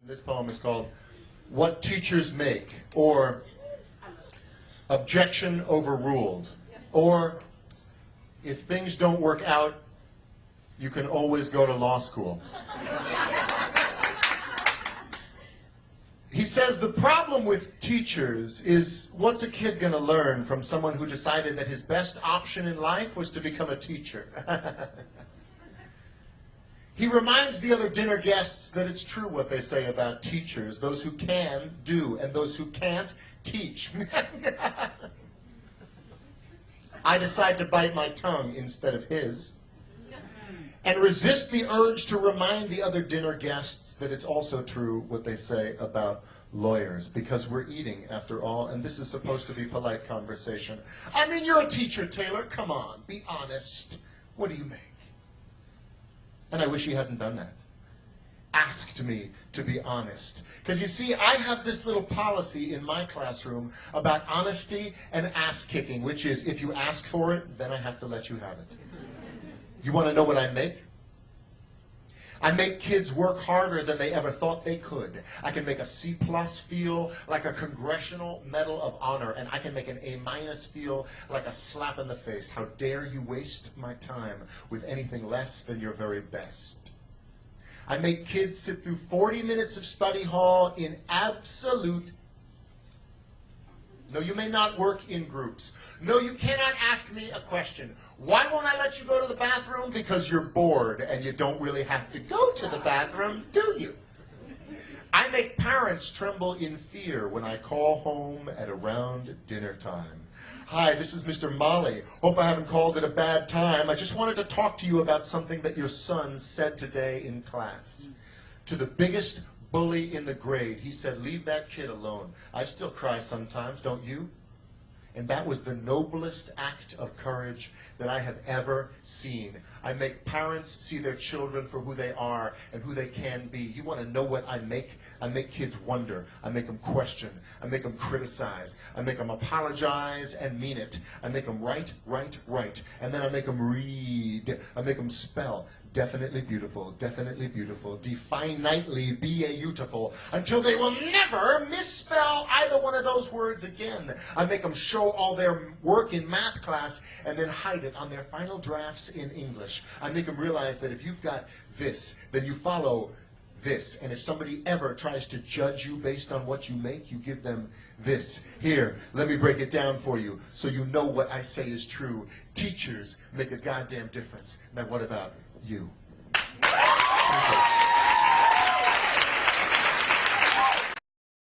This poem is called What Teachers Make, or Objection Overruled, or If Things Don't Work Out, You Can Always Go to Law School. He says the problem with teachers is, what's a kid going to learn from someone who decided that his best option in life was to become a teacher? He reminds the other dinner guests that it's true what they say about teachers, those who can do and those who can't teach. I decide to bite my tongue instead of his and resist the urge to remind the other dinner guests that it's also true what they say about lawyers, because we're eating after all, and this is supposed to be polite conversation. I mean, you're a teacher, Taylor. Come on, be honest. What do you make? And I wish he hadn't done that. Asked me to be honest. Because you see, I have this little policy in my classroom about honesty and ass-kicking, which is, if you ask for it, then I have to let you have it. You want to know what I make? I make kids work harder than they ever thought they could. I can make a C+ feel like a Congressional Medal of Honor, and I can make an A- feel like a slap in the face. How dare you waste my time with anything less than your very best? I make kids sit through 40 minutes of study hall in absolute... No, you may not work in groups. No, you cannot ask me a question. Why won't I let you go to the bathroom? Because you're bored and you don't really have to go to the bathroom, do you? I make parents tremble in fear when I call home at around dinner time. Hi, this is Mr. Molly. Hope I haven't called at a bad time. I just wanted to talk to you about something that your son said today in class. To the biggest bully in the grade, he said, leave that kid alone. I still cry sometimes, don't you? And that was the noblest act of courage that I have ever seen. I make parents see their children for who they are and who they can be. You want to know what I make? I make kids wonder. I make them question. I make them criticize. I make them apologize and mean it. I make them write. And then I make them read. I make them spell. Definitely beautiful, definitely beautiful, until they will never misspell either one of those words again. I make them show all their work in math class and then hide it on their final drafts in English. I make them realize that if you've got this, then you follow this. And if somebody ever tries to judge you based on what you make, you give them this. Here, let me break it down for you so you know what I say is true. Teachers make a goddamn difference. Now what about you? Thank you.